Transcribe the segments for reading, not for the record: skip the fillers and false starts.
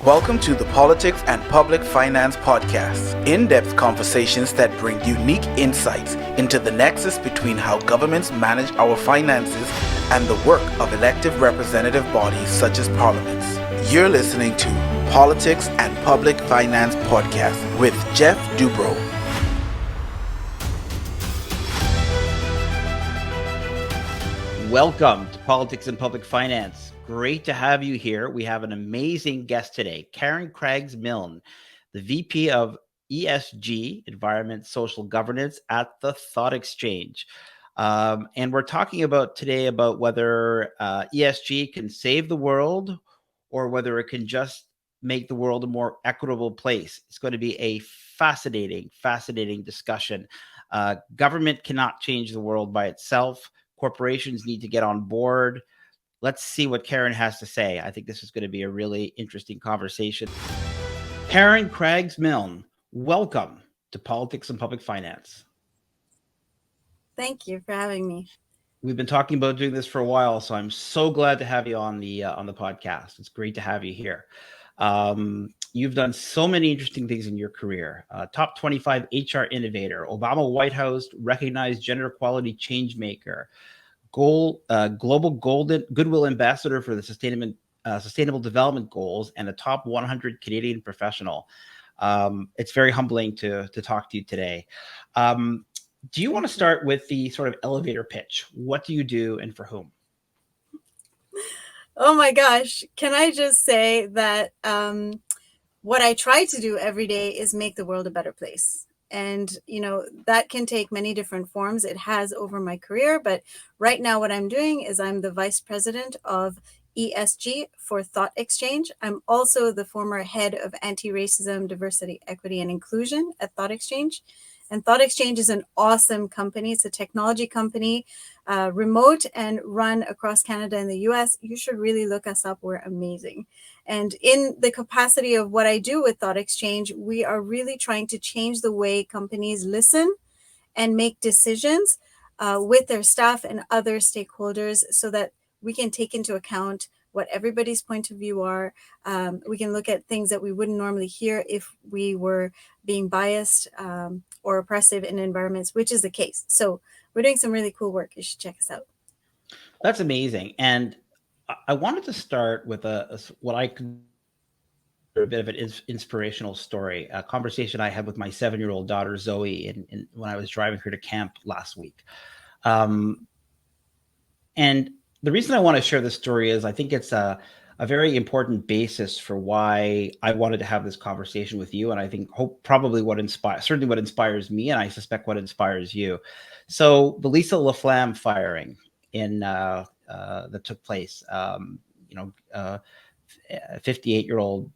Welcome to the Politics and Public Finance Podcast, in-depth conversations that bring unique insights into the nexus between how governments manage our finances and the work of elective representative bodies such as parliaments. You're listening to Politics and Public Finance Podcast with Jeff Dubrow. Welcome to Politics and Public Finance. Great to have you here. We have an amazing guest today, Karen Craggs-Milne, the VP of ESG, Environment, Social Governance at the Thought Exchange. And we're talking today about whether ESG can save the world or whether it can just make the world a more equitable place. It's going to be a fascinating discussion. Government cannot change the world by itself. Corporations need to get on board. Let's see what Karen has to say. I think this is going to be a really interesting conversation. Karen Craggs-Milne, welcome to Politics and Public Finance. Thank you for having me. We've been talking about doing this for a while, so I'm so glad to have you on the podcast. It's great to have you here. You've done so many interesting things in your career. Top 25 HR innovator, Obama White House recognized gender equality change maker, global goodwill ambassador for the sustainable development goals, and a top 100 Canadian professional. It's very humbling to talk to you today. Do you want to start with the sort of elevator pitch? What do you do and for whom? Oh my gosh. Can I just say that what I try to do every day is make the world a better place. And, that can take many different forms. It has over my career. But right now, what I'm doing is I'm the vice president of ESG for Thought Exchange. I'm also the former head of anti-racism, diversity, equity, and inclusion at Thought Exchange. And Thought Exchange is an awesome company. It's a technology company, remote and run across Canada and the US. You should really look us up. We're amazing. And in the capacity of what I do with Thought Exchange, we are really trying to change the way companies listen and make decisions with their staff and other stakeholders so that we can take into account what everybody's point of view are. We can look at things that we wouldn't normally hear if we were being biased or oppressive in environments, which is the case. So we're doing some really cool work. You should check us out. That's amazing. And I wanted to start with what I consider a bit of an inspirational story, a conversation I had with my 7-year-old daughter, Zoe, when I was driving her to camp last week. And the reason I want to share this story is I think it's a very important basis for why I wanted to have this conversation with you. And I think probably certainly what inspires me, and I suspect what inspires you. So the Lisa Laflamme firing that took place, 58-year-old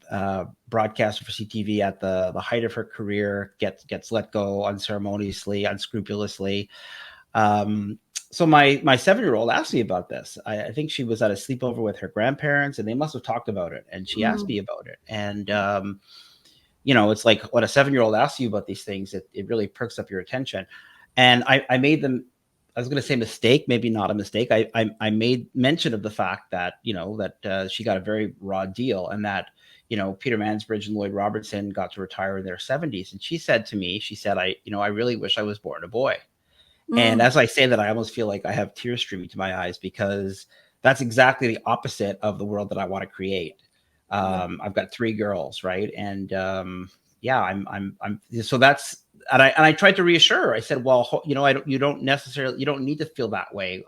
broadcaster for CTV at the height of her career gets let go unceremoniously, unscrupulously. So my 7-year-old asked me about this. I think she was at a sleepover with her grandparents, and they must have talked about it. And she asked me about it. And it's like when a 7-year-old asks you about these things, it really perks up your attention. And I made them. I was going to say mistake, maybe not a mistake. I made mention of the fact that that she got a very raw deal, and that Peter Mansbridge and Lloyd Robertson got to retire in their 70s. And she said to me, I really wish I was born a boy. And as I say that, I almost feel like I have tears streaming to my eyes, because that's exactly the opposite of the world that I want to create. I've got 3 girls, right? And I'm so that's. And I tried to reassure her. I said, well, you don't need to feel that way.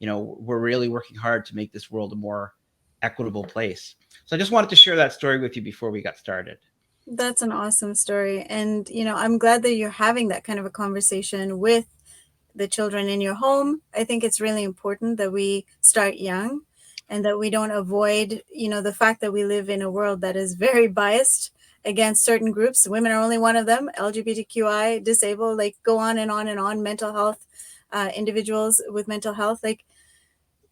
We're really working hard to make this world a more equitable place. So I just wanted to share that story with you before we got started. That's an awesome story. And, I'm glad that you're having that kind of a conversation with the children in your home. I think it's really important that we start young and that we don't avoid, the fact that we live in a world that is very biased against certain groups. Women are only one of them, LGBTQI, disabled, go on and on and on, mental health, individuals with mental health.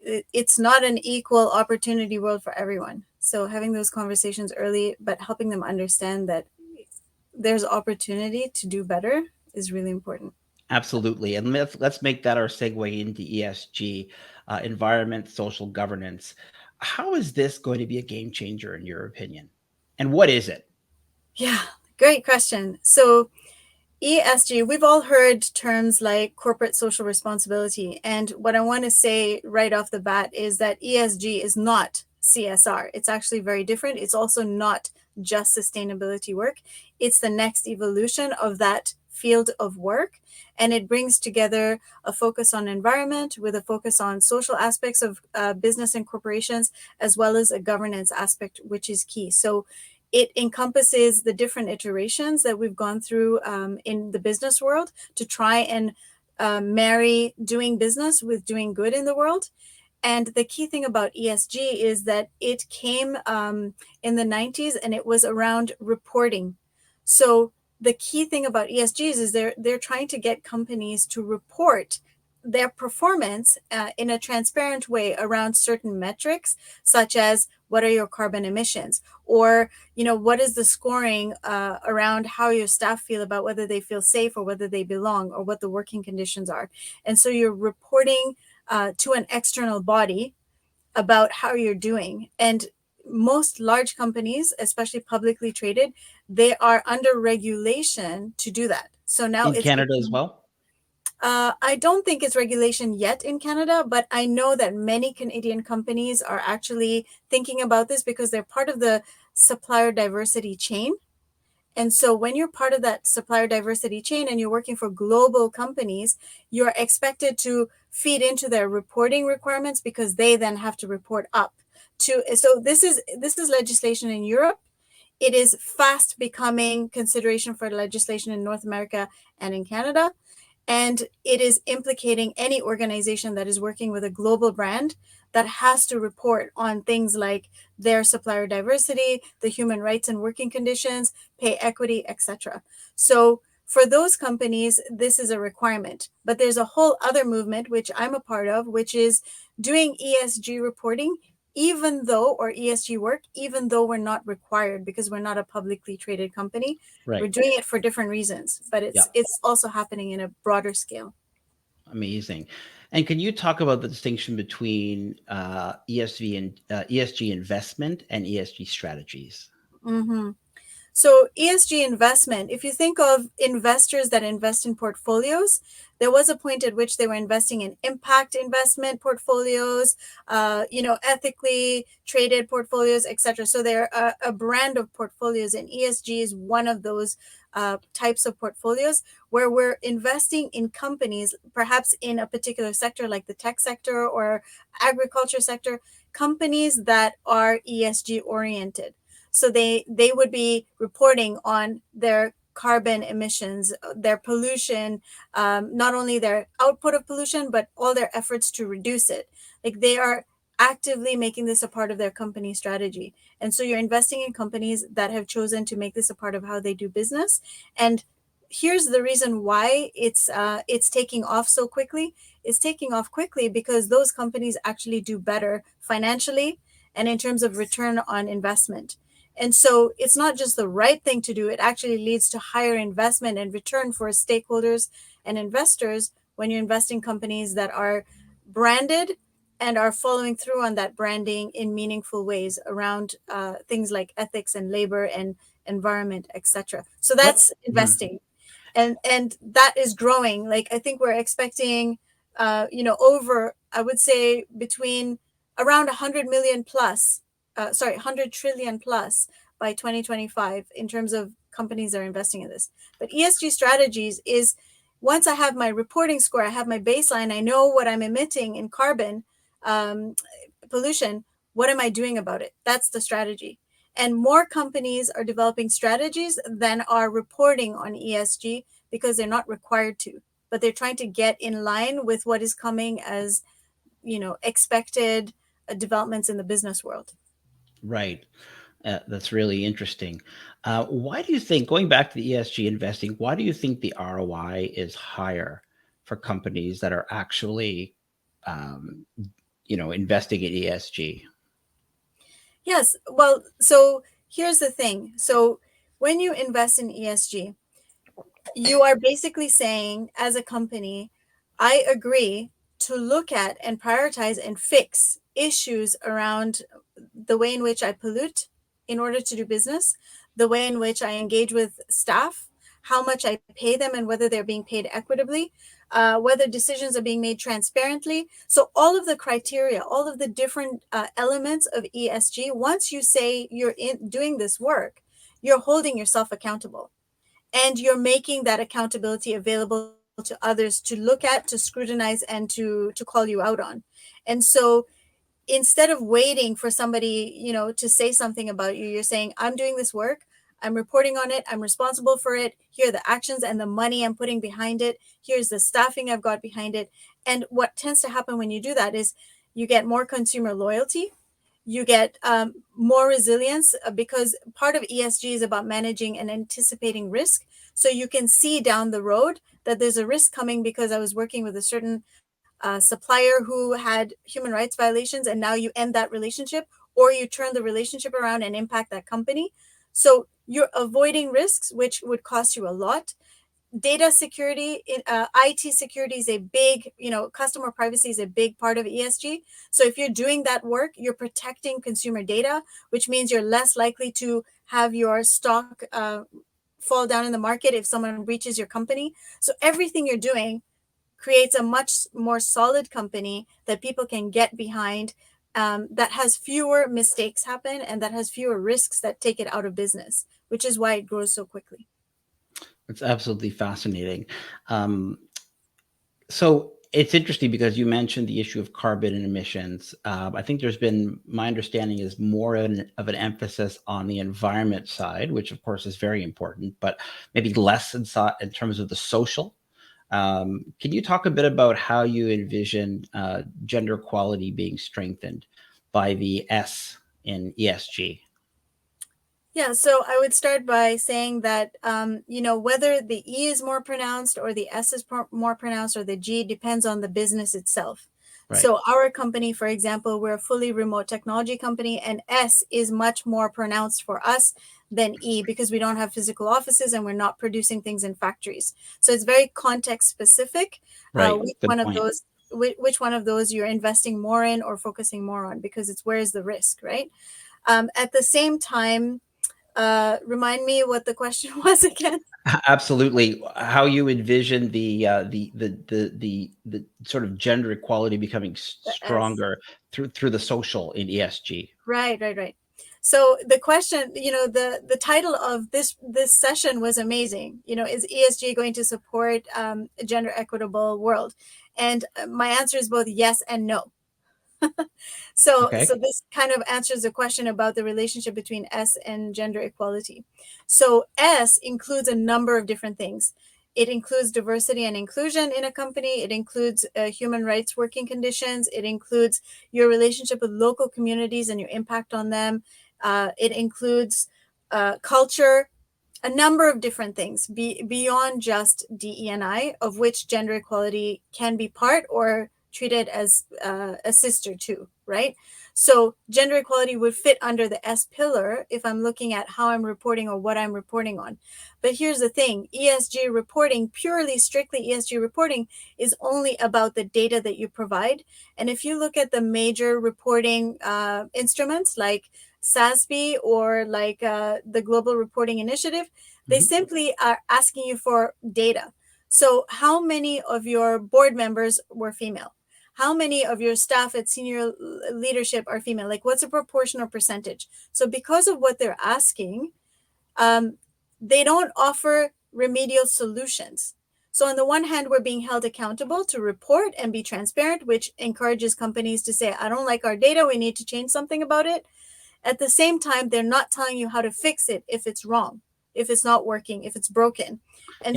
It's not an equal opportunity world for everyone. So having those conversations early, but helping them understand that there's opportunity to do better is really important. Absolutely. And let's make that our segue into ESG, environment, social governance. How is this going to be a game changer in your opinion? And what is it? Yeah, great question. So ESG, we've all heard terms like corporate social responsibility. And what I want to say right off the bat is that ESG is not CSR. It's actually very different. It's also not just sustainability work. It's the next evolution of that field of work. And it brings together a focus on environment with a focus on social aspects of business and corporations, as well as a governance aspect, which is key. So it encompasses the different iterations that we've gone through in the business world to try and marry doing business with doing good in the world. And the key thing about ESG is that it came in the 90s and it was around reporting. So the key thing about ESGs is they're trying to get companies to report their performance in a transparent way around certain metrics, such as what are your carbon emissions, or what is the scoring around how your staff feel about whether they feel safe or whether they belong, or what the working conditions are. And so you're reporting to an external body about how you're doing. And most large companies, especially publicly traded, they are under regulation to do that. So now In Canada as well? I don't think it's regulation yet in Canada, but I know that many Canadian companies are actually thinking about this because they're part of the supplier diversity chain. And so when you're part of that supplier diversity chain and you're working for global companies, you're expected to feed into their reporting requirements because they then have to report up to. So this is legislation in Europe. It is fast becoming consideration for legislation in North America and in Canada. And it is implicating any organization that is working with a global brand that has to report on things like their supplier diversity, the human rights and working conditions, pay equity, etc. So for those companies, this is a requirement. But there's a whole other movement, which I'm a part of, which is doing ESG reporting, or ESG work, even though we're not required because we're not a publicly traded company. Right. We're doing it for different reasons, but it's also happening in a broader scale. Amazing. And can you talk about the distinction between ESG investment and ESG strategies? Mm-hmm. So ESG investment, if you think of investors that invest in portfolios, there was a point at which they were investing in impact investment portfolios, ethically traded portfolios, etc. So they're a brand of portfolios, and ESG is one of those types of portfolios where we're investing in companies, perhaps in a particular sector like the tech sector or agriculture sector, companies that are ESG oriented. So they would be reporting on their carbon emissions, their pollution, not only their output of pollution, but all their efforts to reduce it. Like they are actively making this a part of their company strategy. And so you're investing in companies that have chosen to make this a part of how they do business. And here's the reason why it's taking off so quickly. It's taking off quickly because those companies actually do better financially and in terms of return on investment. And so it's not just the right thing to do, it actually leads to higher investment and return for stakeholders and investors when you invest in companies that are branded and are following through on that branding in meaningful ways around things like ethics and labor and environment, etc. So that's investing. And that is growing. Like I think we're expecting, over, I would say between around 100 million plus 100 trillion plus by 2025 in terms of companies that are investing in this. But ESG strategies is once I have my reporting score, I have my baseline, I know what I'm emitting in carbon pollution, what am I doing about it? That's the strategy. And more companies are developing strategies than are reporting on ESG because they're not required to, but they're trying to get in line with what is coming as, expected developments in the business world. Right. That's really interesting. Why do you think, going back to the ESG investing, why do you think the ROI is higher for companies that are actually, investing in ESG? Yes. Well, so here's the thing. So when you invest in ESG, you are basically saying, as a company, I agree to look at and prioritize and fix issues around the way in which I pollute, in order to do business, the way in which I engage with staff, how much I pay them and whether they're being paid equitably, whether decisions are being made transparently. So all of the criteria, all of the different elements of ESG, once you say you're doing this work, you're holding yourself accountable and you're making that accountability available to others to look at, to scrutinize, and to call you out on. And so instead of waiting for somebody, to say something about you, you're saying, I'm doing this work, I'm reporting on it, I'm responsible for it, here are the actions and the money I'm putting behind it, here's the staffing I've got behind it. And what tends to happen when you do that is you get more consumer loyalty, you get more resilience, because part of ESG is about managing and anticipating risk. So you can see down the road that there's a risk coming because I was working with a certain supplier who had human rights violations, and now you end that relationship, or you turn the relationship around and impact that company. So you're avoiding risks, which would cost you a lot. Data security, IT security is a big, customer privacy is a big part of ESG. So if you're doing that work, you're protecting consumer data, which means you're less likely to have your stock fall down in the market if someone breaches your company. So everything you're doing creates a much more solid company that people can get behind, that has fewer mistakes happen and that has fewer risks that take it out of business, which is why it grows so quickly. It's absolutely fascinating. So it's interesting because you mentioned the issue of carbon and emissions. I think there's been, my understanding is more of an emphasis on the environment side, which of course is very important, but maybe less in terms of the social. Can you talk a bit about how you envision gender equality being strengthened by the S in ESG? Yeah, so I would start by saying that, whether the E is more pronounced or the S is more pronounced or the G depends on the business itself. Right. So our company, for example, we're a fully remote technology company, and S is much more pronounced for us than E because we don't have physical offices and we're not producing things in factories. So it's very context specific. Right. Which one of those you're investing more in or focusing more on, because it's where's the risk, right? At the same time, remind me what the question was again. Absolutely. How you envision the sort of gender equality becoming stronger through the social in ESG. Right. So the question, the title of this session was amazing. Is ESG going to support a gender equitable world? And my answer is both yes and no. So this kind of answers the question about the relationship between S and gender equality. So S includes a number of different things. It includes diversity and inclusion in a company. It includes human rights working conditions. It includes your relationship with local communities and your impact on them. It includes culture, a number of different things beyond just DE&I, of which gender equality can be part or treated as a sister too, right? So gender equality would fit under the S pillar if I'm looking at how I'm reporting or what I'm reporting on. But here's the thing, ESG reporting, purely strictly ESG reporting, is only about the data that you provide. And if you look at the major reporting instruments like SASB or like the Global Reporting Initiative, they simply are asking you for data. So how many of your board members were female? How many of your staff at senior leadership are female? Like, what's a proportional percentage? So because of what they're asking, they don't offer remedial solutions. So on the one hand, we're being held accountable to report and be transparent, which encourages companies to say, I don't like our data, we need to change something about it. At the same time, they're not telling you how to fix it if it's wrong, if it's not working, if it's broken. And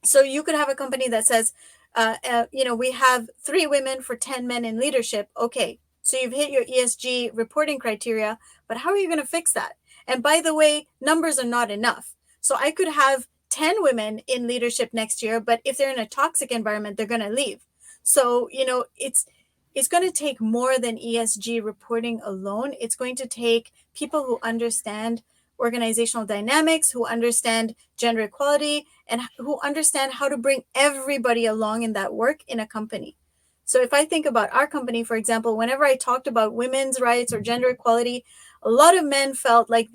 so you could have a company that says, we have 3 women for 10 men in leadership. Okay, so you've hit your ESG reporting criteria, but how are you going to fix that? And by the way, numbers are not enough. So I could have 10 women in leadership next year, but if they're in a toxic environment, they're going to leave. So, it's going to take more than ESG reporting alone. It's going to take people who understand organizational dynamics, who understand gender equality, and who understand how to bring everybody along in that work in a company. So if I think about our company, for example, whenever I talked about women's rights or gender equality, a lot of men felt like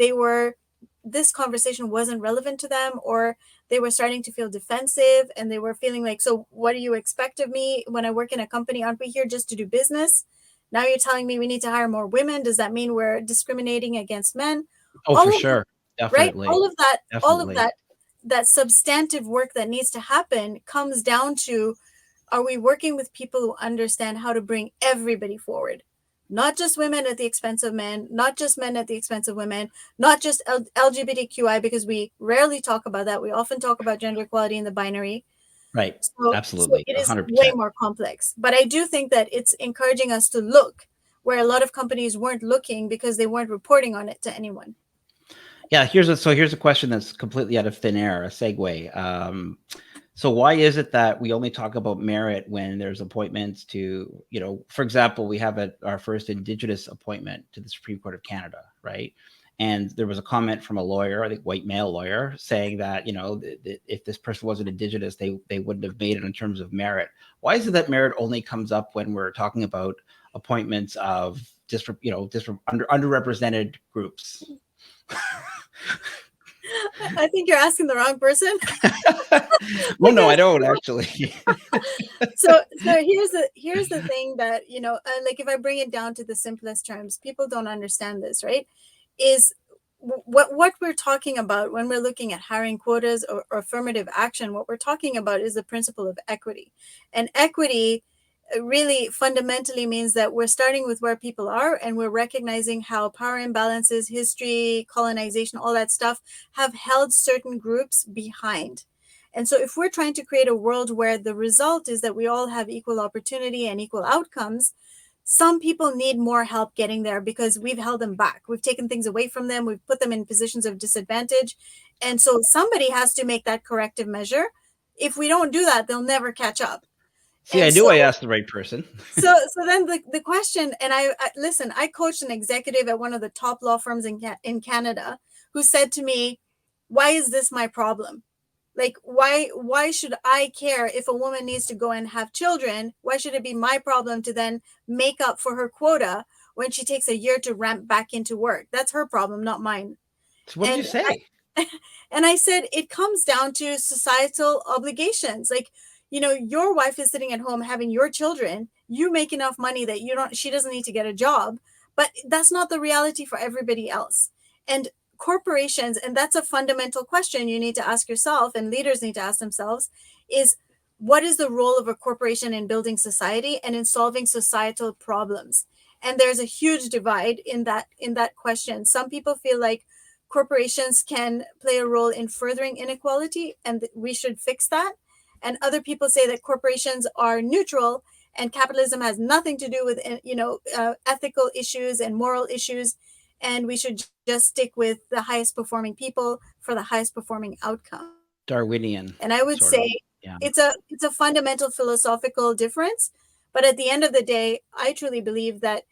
this conversation wasn't relevant to them, or they were starting to feel defensive, and they were feeling like, so what do you expect of me when I work in a company? Aren't we here just to do business? Now you're telling me we need to hire more women. Does that mean we're discriminating against men? Oh, All for of sure. that, right? Definitely. All of Definitely. that substantive work that needs to happen comes down to, are we working with people who understand how to bring everybody forward? Not just women at the expense of men, not just men at the expense of women, not just LGBTQI, because we rarely talk about that. We often talk about gender equality in the binary. Right. So Absolutely. it is 100%. way more complex. But I do think that it's encouraging us to look where a lot of companies weren't looking because they weren't reporting on it to anyone. Yeah, here's a question that's completely out of thin air, a segue. So why is it that we only talk about merit when there's appointments to, for example, we have our first Indigenous appointment to the Supreme Court of Canada, right? And there was a comment from a lawyer, I think white male lawyer, saying that, if this person wasn't Indigenous, they wouldn't have made it in terms of merit. Why is it that merit only comes up when we're talking about appointments of underrepresented groups? I think you're asking the wrong person. Well, no, I don't actually. So here's the thing that, like if I bring it down to the simplest terms, people don't understand this, right? Is what we're talking about when we're looking at hiring quotas or affirmative action. What we're talking about is the principle of equity, and equity really fundamentally means that we're starting with where people are, and we're recognizing how power imbalances, history, colonization, all that stuff have held certain groups behind. And so if we're trying to create a world where the result is that we all have equal opportunity and equal outcomes, some people need more help getting there because we've held them back. We've taken things away from them. We've put them in positions of disadvantage. And so somebody has to make that corrective measure. If we don't do that, they'll never catch up. See, I knew I asked the right person. so then the question, and I listen, I coached an executive at one of the top law firms in Canada who said to me, why is this my problem? Like, why should I care if a woman needs to go and have children? Why should it be my problem to then make up for her quota when she takes a year to ramp back into work? That's her problem, not mine. So what did you say? And I said, it comes down to societal obligations. Like, your wife is sitting at home having your children. You make enough money that she doesn't need to get a job, but that's not the reality for everybody else. And corporations, and that's a fundamental question you need to ask yourself, and leaders need to ask themselves, is what is the role of a corporation in building society and in solving societal problems? And there's a huge divide in that question. Some people feel like corporations can play a role in furthering inequality and we should fix that. And other people say that corporations are neutral and capitalism has nothing to do with, ethical issues and moral issues. And we should just stick with the highest performing people for the highest performing outcome. Darwinian. And I would say it's a fundamental philosophical difference. But at the end of the day, I truly believe that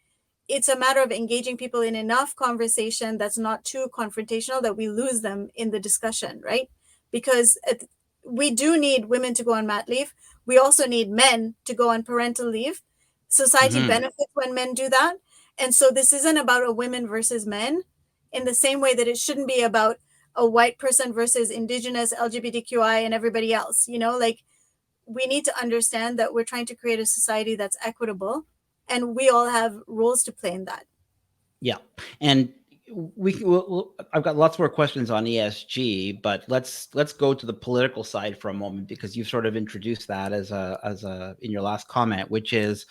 it's a matter of engaging people in enough conversation that's not too confrontational that we lose them in the discussion, right? Because we do need women to go on mat leave. We also need men to go on parental leave. Society benefits when men do that. And so this isn't about a women versus men in the same way that it shouldn't be about a white person versus Indigenous, LGBTQI, and everybody else. Like, we need to understand that we're trying to create a society that's equitable, and we all have roles to play in that. Yeah. And I've got lots more questions on ESG, but let's go to the political side for a moment, because you've sort of introduced that as a in your last comment, which is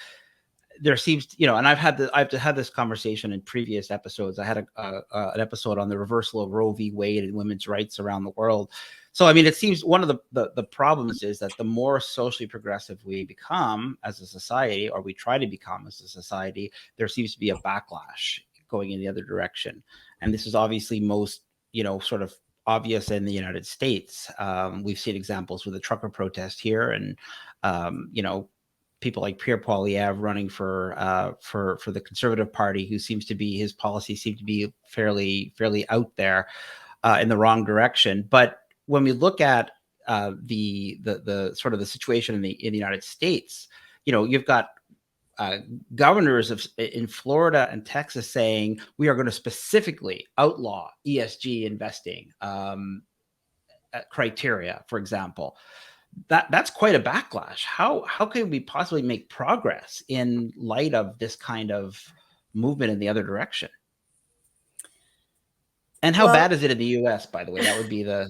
there seems, and I've had this conversation in previous episodes. I had an episode on the reversal of Roe v. Wade and women's rights around the world. So, I mean, it seems one of the problems is that the more socially progressive we become as a society, or we try to become as a society, there seems to be a backlash going in the other direction. And this is obviously most, sort of obvious in the United States. We've seen examples with the trucker protest here, and, people like Pierre Poilievre running for the Conservative Party, who his policies seem to be fairly out there in the wrong direction. But when we look at the sort of the situation in the United States, you've got governors in Florida and Texas saying we are going to specifically outlaw ESG investing criteria, for example. That's quite a backlash. How can we possibly make progress in light of this kind of movement in the other direction? And how bad is it in the US, by the way? That would be the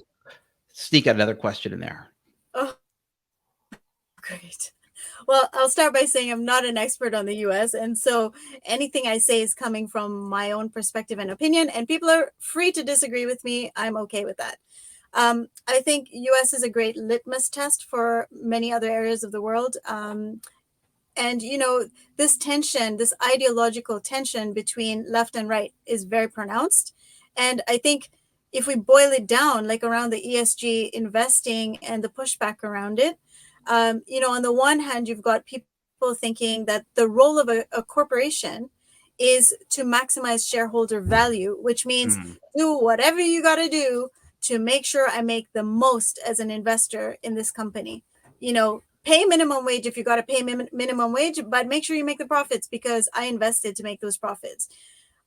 sneak another question in there. Oh, great. Well, I'll start by saying I'm not an expert on the US. And so anything I say is coming from my own perspective and opinion. And people are free to disagree with me. I'm okay with that. I think US is a great litmus test for many other areas of the world. And, you know, this tension, this ideological tension between left and right is very pronounced. And I think if we boil it down, like around the ESG investing and the pushback around it, you know, on the one hand, you've got people thinking that the role of a corporation is to maximize shareholder value, which means do whatever you got to do to make sure I make the most as an investor in this company. You know, pay minimum wage if you got to pay minimum wage, but make sure you make the profits because I invested to make those profits.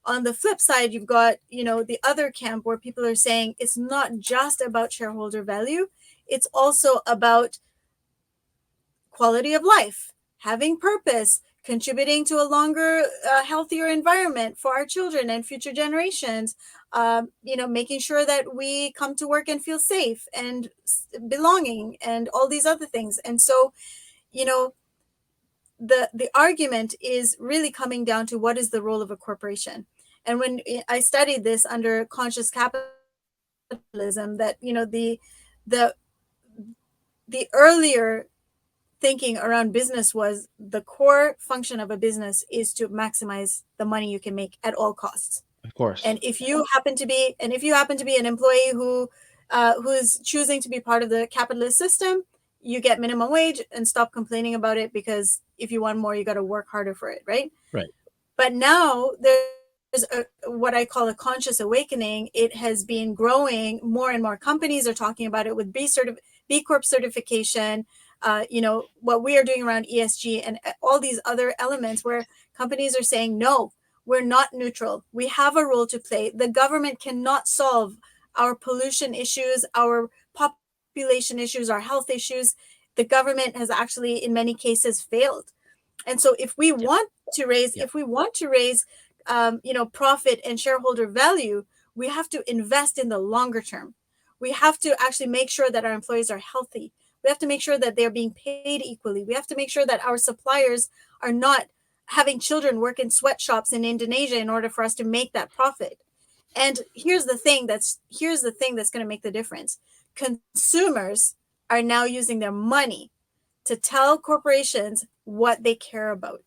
On the flip side, you've got, you know, the other camp where people are saying it's not just about shareholder value. It's also about quality of life, having purpose, contributing to a longer, healthier environment for our children and future generations. You know, making sure that we come to work and feel safe and belonging and all these other things. And so, you know, the argument is really coming down to what is the role of a corporation. And when I studied this under conscious capitalism, that, you know, the earlier thinking around business was the core function of a business is to maximize the money you can make at all costs. Of course. And if you happen to be an employee who's choosing to be part of the capitalist system, you get minimum wage and stop complaining about it, because if you want more, you got to work harder for it, right? Right. But now there's what I call a conscious awakening. It has been growing. More and more companies are talking about it with B Corp certification. You know, what we are doing around ESG and all these other elements where companies are saying, no, we're not neutral. We have a role to play. The government cannot solve our pollution issues, our population issues, our health issues. The government has actually, in many cases, failed. And so if we want to raise, you know, profit and shareholder value, we have to invest in the longer term. We have to actually make sure that our employees are healthy. We have to make sure that they're being paid equally. We have to make sure that our suppliers are not having children work in sweatshops in Indonesia in order for us to make that profit. And here's the thing that's going to make the difference. Consumers are now using their money to tell corporations what they care about.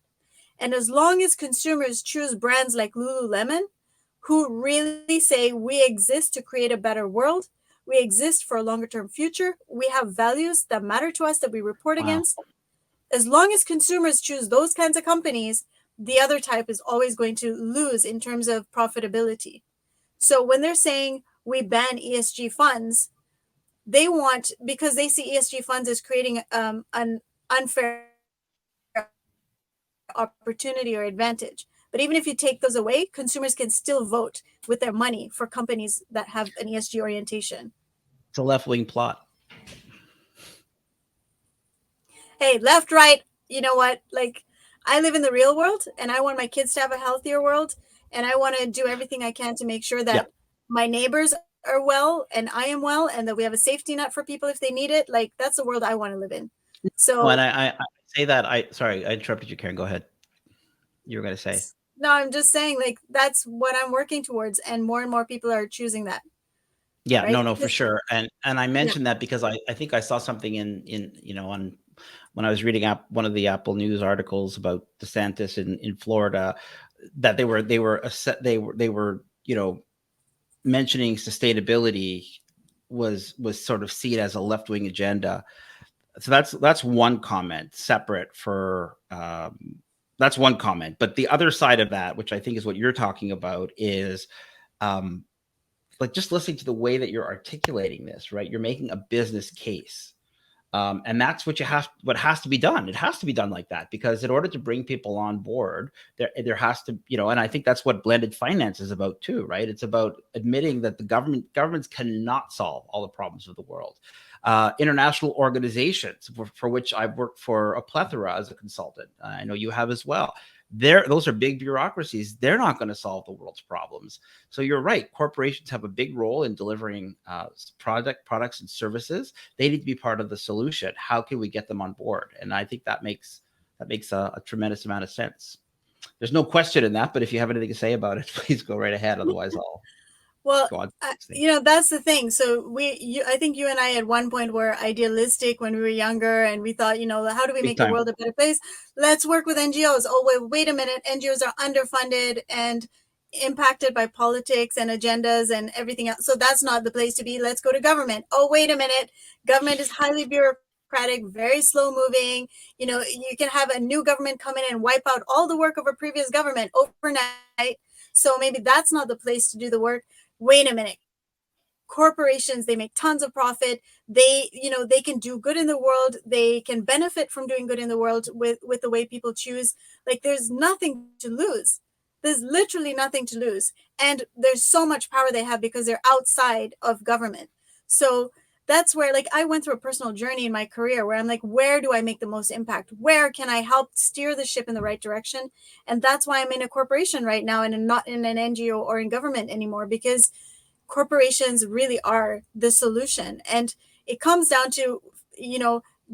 And as long as consumers choose brands like Lululemon, who really say we exist to create a better world, we exist for a longer term future, we have values that matter to us that we report against. As long as consumers choose those kinds of companies, the other type is always going to lose in terms of profitability. So when they're saying we ban ESG funds, they want, because they see ESG funds as creating an unfair opportunity or advantage. But even if you take those away, consumers can still vote with their money for companies that have an ESG orientation. It's a left-wing plot. Hey, left, right, you know what? Like, I live in the real world and I want my kids to have a healthier world. And I want to do everything I can to make sure that my neighbors are well and I am well, and that we have a safety net for people if they need it. Like, that's the world I want to live in. So when I say that, sorry, I interrupted you, Karen. Go ahead. You were going to say. No, I'm just saying, like, that's what I'm working towards. And more people are choosing that. Yeah, right? No, for sure. And I mentioned that because I think I saw something in you know, on when I was reading one of the Apple News articles about DeSantis in Florida, that they were you know, mentioning sustainability was sort of seen as a left-wing agenda. So that's one comment separate for that's one comment. But the other side of that, which I think is what you're talking about, is like just listening to the way that you're articulating this, right? You're making a business case And that's what has to be done. It has to be done like that, because in order to bring people on board, there has to, and I think that's what blended finance is about too, right? It's about admitting that governments cannot solve all the problems of the world. International organizations, for which I've worked for a plethora as a consultant, I know you have as well. Those are big bureaucracies. They're not going to solve the world's problems. So you're right. Corporations have a big role in delivering products and services. They need to be part of the solution. How can we get them on board? And I think that makes a tremendous amount of sense. There's no question in that, but if you have anything to say about it, please go right ahead. Otherwise, I'll Well, go on. that's the thing. So I think you and I at one point were idealistic when we were younger, and we thought, how do we make the world a better place? Let's work with NGOs. Oh, wait a minute. NGOs are underfunded and impacted by politics and agendas and everything else. So that's not the place to be. Let's go to government. Oh, wait a minute. Government is highly bureaucratic, very slow moving. You can have a new government come in and wipe out all the work of a previous government overnight. So maybe that's not the place to do the work. Wait a minute. Corporations, they make tons of profit. They can do good in the world. They can benefit from doing good in the world with the way people choose. Like, there's nothing to lose. There's literally nothing to lose. And there's so much power they have because they're outside of government. So that's where, like, I went through a personal journey in my career where I'm like, where do I make the most impact? Where can I help steer the ship in the right direction? And that's why I'm in a corporation right now and not in an NGO or in government anymore, because corporations really are the solution. And it comes down to,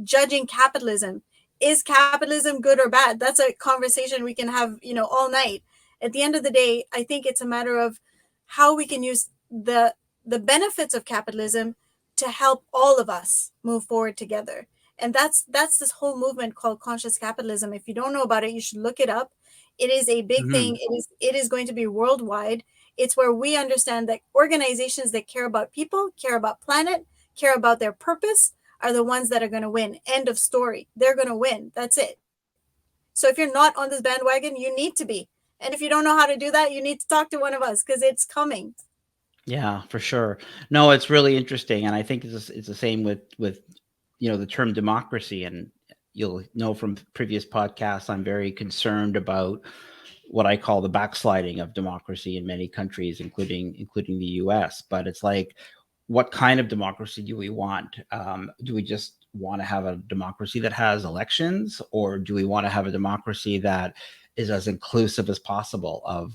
judging capitalism. Is capitalism good or bad? That's a conversation we can have, all night. At the end of the day, I think it's a matter of how we can use the benefits of capitalism to help all of us move forward together. And that's this whole movement called conscious capitalism. If you don't know about it, you should look it up. It is a big thing. It is going to be worldwide. It's where we understand that organizations that care about people, care about planet, care about their purpose are the ones that are going to win. End of story. They're going to win. That's it. So if you're not on this bandwagon, you need to be. And if you don't know how to do that, you need to talk to one of us, because it's coming. Yeah, for sure. No, it's really interesting, and I think it's the same with the term democracy. And you'll know from previous podcasts, I'm very concerned about what I call the backsliding of democracy in many countries, including the U.S. But it's like, what kind of democracy do we want? Do we just want to have a democracy that has elections, or do we want to have a democracy that is as inclusive as possible of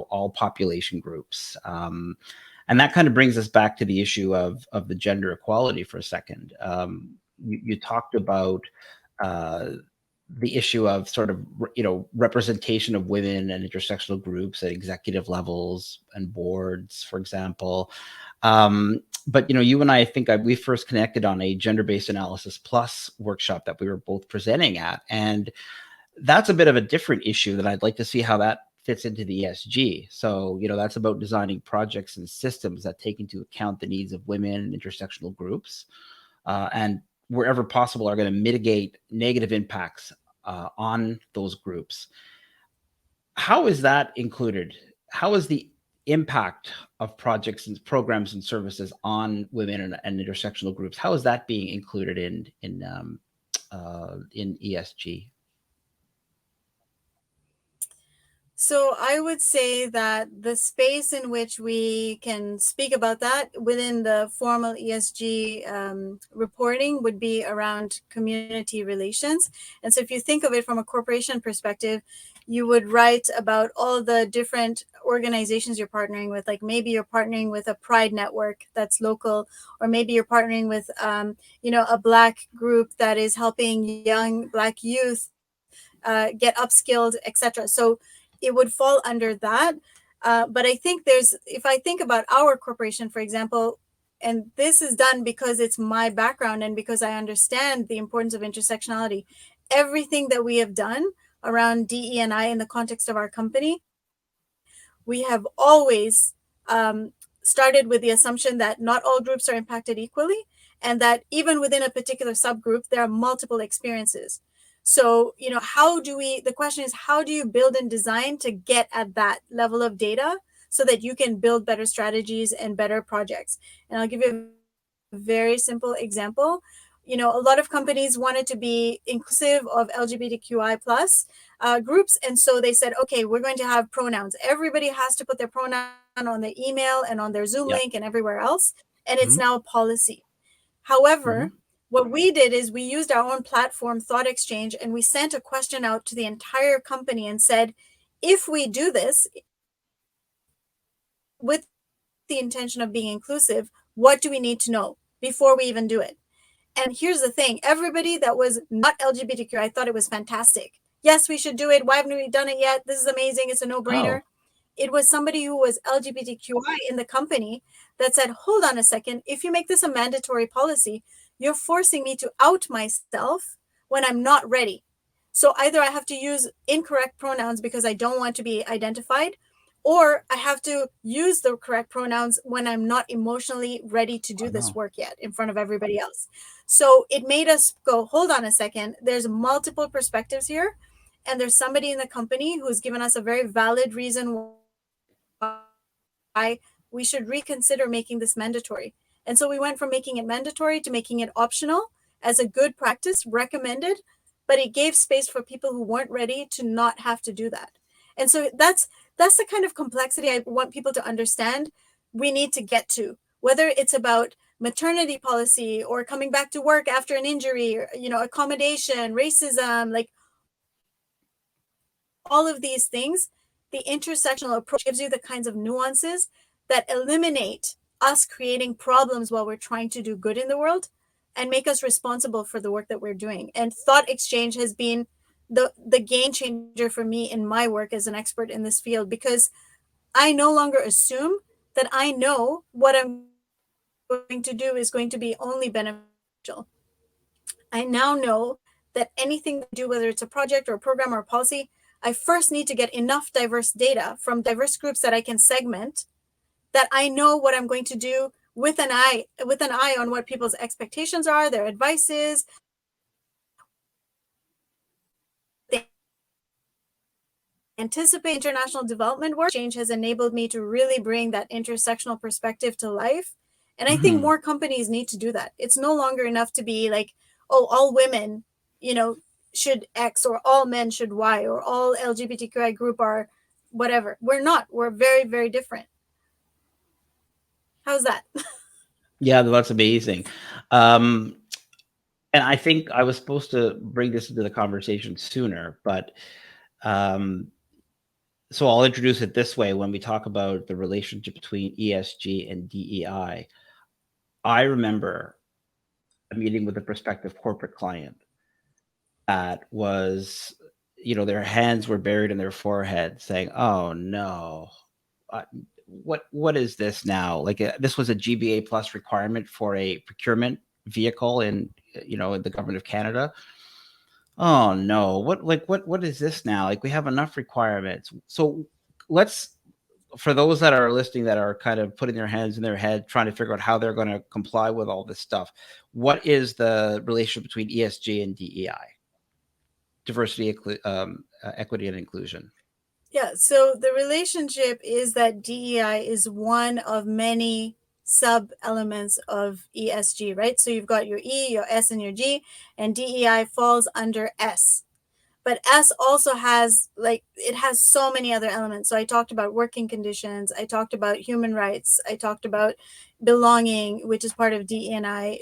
all population groups? And that kind of brings us back to the issue of the gender equality for a second. You talked about the issue of sort of representation of women and intersectional groups at executive levels and boards, for example. But you and I think we first connected on a gender-based analysis plus workshop that we were both presenting at, and that's a bit of a different issue that I'd like to see how that fits into the ESG. So, that's about designing projects and systems that take into account the needs of women and intersectional groups, and wherever possible are going to mitigate negative impacts on those groups. How is that included? How is the impact of projects and programs and services on women and intersectional groups? How is that being included in ESG? So I would say that the space in which we can speak about that within the formal ESG reporting would be around community relations. And so if you think of it from a corporation perspective, you would write about all the different organizations you're partnering with. Like maybe you're partnering with a pride network that's local, or maybe you're partnering with, a Black group that is helping young Black youth get upskilled, etc. So it would fall under that. But I think if I think about our corporation, for example, and this is done because it's my background and because I understand the importance of intersectionality, everything that we have done around DE&I in the context of our company, we have always started with the assumption that not all groups are impacted equally, and that even within a particular subgroup, there are multiple experiences. So, the question is, how do you build and design to get at that level of data so that you can build better strategies and better projects? And I'll give you a very simple example. A lot of companies wanted to be inclusive of LGBTQI plus groups. And so they said, okay, we're going to have pronouns. Everybody has to put their pronoun on their email and on their Zoom Yeah. link and everywhere else. And it's Mhm. now a policy. However, Mhm. what we did is we used our own platform, Thought Exchange, and we sent a question out to the entire company and said, if we do this with the intention of being inclusive, what do we need to know before we even do it? And here's the thing, everybody that was not LGBTQ, I thought it was fantastic. Yes, we should do it. Why haven't we done it yet? This is amazing. It's a no-brainer. Oh. It was somebody who was LGBTQI in the company that said, hold on a second, if you make this a mandatory policy, you're forcing me to out myself when I'm not ready. So either I have to use incorrect pronouns because I don't want to be identified, or I have to use the correct pronouns when I'm not emotionally ready to do this work yet in front of everybody else. So it made us go, hold on a second, there's multiple perspectives here. And there's somebody in the company who's given us a very valid reason why we should reconsider making this mandatory. And so we went from making it mandatory to making it optional as a good practice, recommended, but it gave space for people who weren't ready to not have to do that. And so that's the kind of complexity I want people to understand we need to get to, whether it's about maternity policy or coming back to work after an injury, or, accommodation, racism, like all of these things. The intersectional approach gives you the kinds of nuances that eliminate us creating problems while we're trying to do good in the world and make us responsible for the work that we're doing. And Thought Exchange has been the game changer for me in my work as an expert in this field, because I no longer assume that I know what I'm going to do is going to be only beneficial. I now know that anything I do, whether it's a project or a program or a policy, I first need to get enough diverse data from diverse groups that I can segment, that I know what I'm going to do with an eye on what people's expectations are, their advice is. They anticipate international development work. Change has enabled me to really bring that intersectional perspective to life. And I think more companies need to do that. It's no longer enough to be like, oh, all women, should X, or all men should Y, or all LGBTQI group are whatever. We're not. We're very, very different. How's that? Yeah, that's amazing. And I think I was supposed to bring this into the conversation sooner, but so I'll introduce it this way. When we talk about the relationship between ESG and DEI, I remember a meeting with a prospective corporate client that was, their hands were buried in their forehead saying, oh no, what is this now? Like this was a GBA plus requirement for a procurement vehicle in the government of Canada. Oh no, what is this now? Like we have enough requirements. So let's, for those that are listening that are kind of putting their hands in their head trying to figure out how they're going to comply with all this stuff, what is the relationship between ESG and DEI? Diversity, equity, and inclusion. Yeah, so the relationship is that DEI is one of many sub elements of ESG, right? So you've got your E, your S, and your G, and DEI falls under S. But S also has, it has so many other elements. So I talked about working conditions, I talked about human rights, I talked about belonging, which is part of DEI,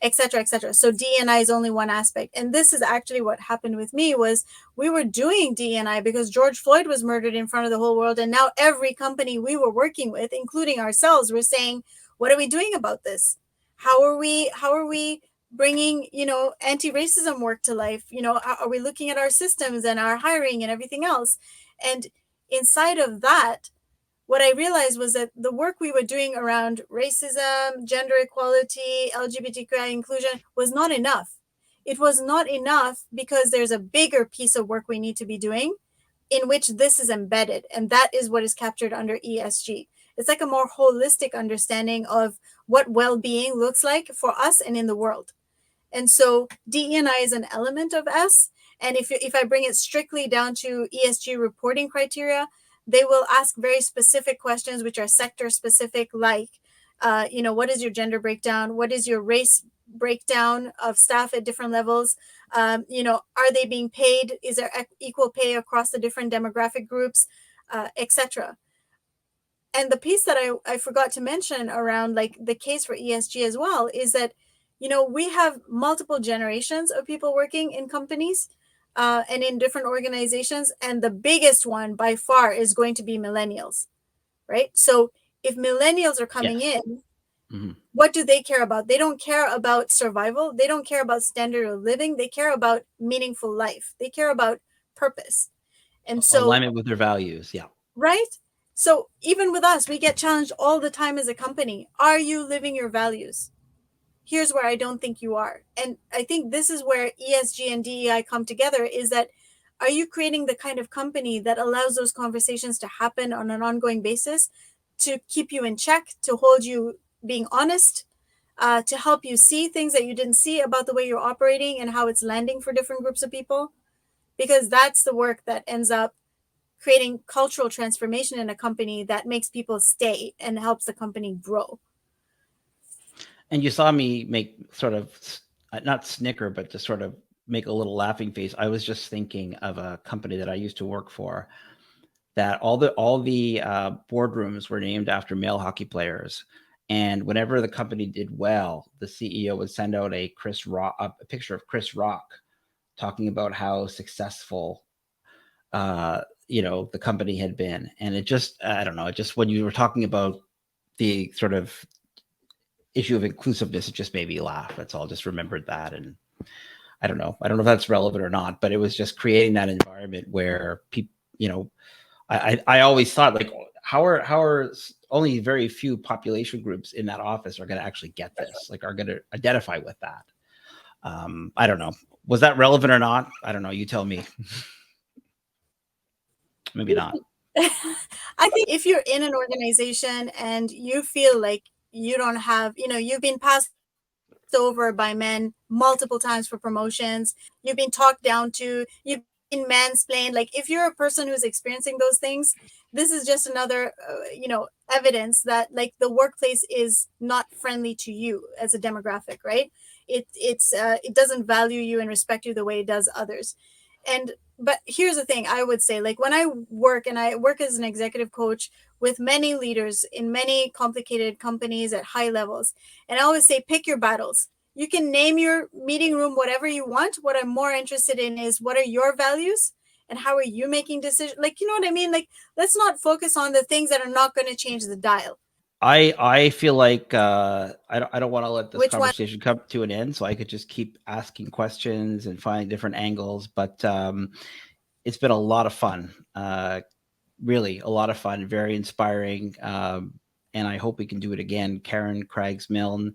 et cetera, et cetera. So DEI is only one aspect. And this is actually what happened with me was we were doing DEI because George Floyd was murdered in front of the whole world. And now every company we were working with, including ourselves, were saying, what are we doing about this? How are we bringing, anti-racism work to life? Are we looking at our systems and our hiring and everything else? And inside of that, what I realized was that the work we were doing around racism, gender equality, LGBTQI inclusion was not enough. It was not enough because there's a bigger piece of work we need to be doing in which this is embedded. And that is what is captured under ESG. It's like a more holistic understanding of what well-being looks like for us and in the world. And so DE&I is an element of S. And if I bring it strictly down to ESG reporting criteria, they will ask very specific questions, which are sector specific, like, what is your gender breakdown? What is your race breakdown of staff at different levels? Are they being paid? Is there equal pay across the different demographic groups, etc.? And the piece that I forgot to mention around like the case for ESG as well is that, we have multiple generations of people working in companies and in different organizations. And the biggest one by far is going to be millennials, right? So if millennials are coming in, what do they care about? They don't care about survival. They don't care about standard of living. They care about meaningful life. They care about purpose. And so alignment with their values. Yeah. Right. So even with us, we get challenged all the time as a company. Are you living your values? Here's where I don't think you are. And I think this is where ESG and DEI come together, is that are you creating the kind of company that allows those conversations to happen on an ongoing basis, to keep you in check, to hold you being honest, to help you see things that you didn't see about the way you're operating and how it's landing for different groups of people? Because that's the work that ends up creating cultural transformation in a company that makes people stay and helps the company grow. And you saw me make sort of, not snicker, but just sort of make a little laughing face. I was just thinking of a company that I used to work for, that all the boardrooms were named after male hockey players. And whenever the company did well, the CEO would send out a picture of Chris Rock talking about how successful the company had been. And it just, I don't know, when you were talking about the sort of issue of inclusiveness, it just made me laugh. That's all. Just remembered that. And I don't know if that's relevant or not, but it was just creating that environment where people, I always thought, like, how are only very few population groups in that office are going to actually get this, like, are going to identify with that. I don't know. Was that relevant or not? I don't know. You tell me. Maybe not. I think if you're in an organization and you feel like you don't have, you've been passed over by men multiple times for promotions, you've been talked down to, you've been mansplained. Like, if you're a person who's experiencing those things, this is just another, evidence that, like, the workplace is not friendly to you as a demographic, right? It doesn't value you and respect you the way it does others. But here's the thing, I would say, like, when I work as an executive coach with many leaders in many complicated companies at high levels, and I always say, pick your battles. You can name your meeting room whatever you want. What I'm more interested in is, what are your values and how are you making decisions? Like, you know what I mean? Like, let's not focus on the things that are not going to change the dial. I feel like I don't want to let this conversation come to an end, so I could just keep asking questions and finding different angles. But it's been a lot of fun, really a lot of fun, very inspiring, and I hope we can do it again. Karen Craggs-Milne,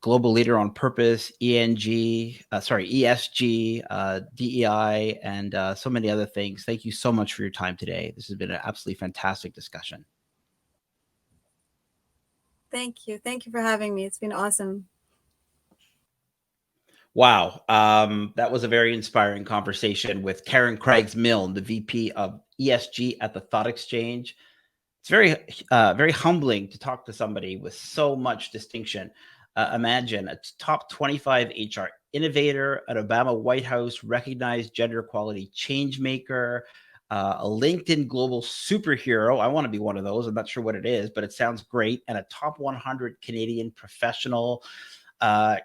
global leader on purpose, ESG, DEI, and so many other things. Thank you so much for your time today. This has been an absolutely fantastic discussion. Thank you. Thank you for having me. It's been awesome. Wow. That was a very inspiring conversation with Karen Craggs-Milne, the VP of ESG at the Thought Exchange. It's very, very humbling to talk to somebody with so much distinction. Imagine a top 25 HR innovator, an Obama White House recognized gender equality change maker, a LinkedIn global superhero. I want to be one of those. I'm not sure what it is, but it sounds great. And a top 100 Canadian professional.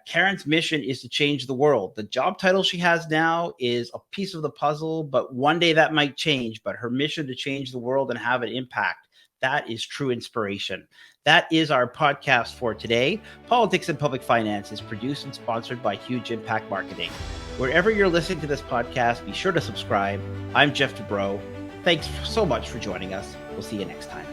Karen's mission is to change the world. The job title she has now is a piece of the puzzle, but one day that might change. But her mission to change the world and have an impact, that is true inspiration. That is our podcast for today. Politics and Public Finance is produced and sponsored by Huge Impact Marketing. Wherever you're listening to this podcast, be sure to subscribe. I'm Jeff Dubrow. Thanks so much for joining us. We'll see you next time.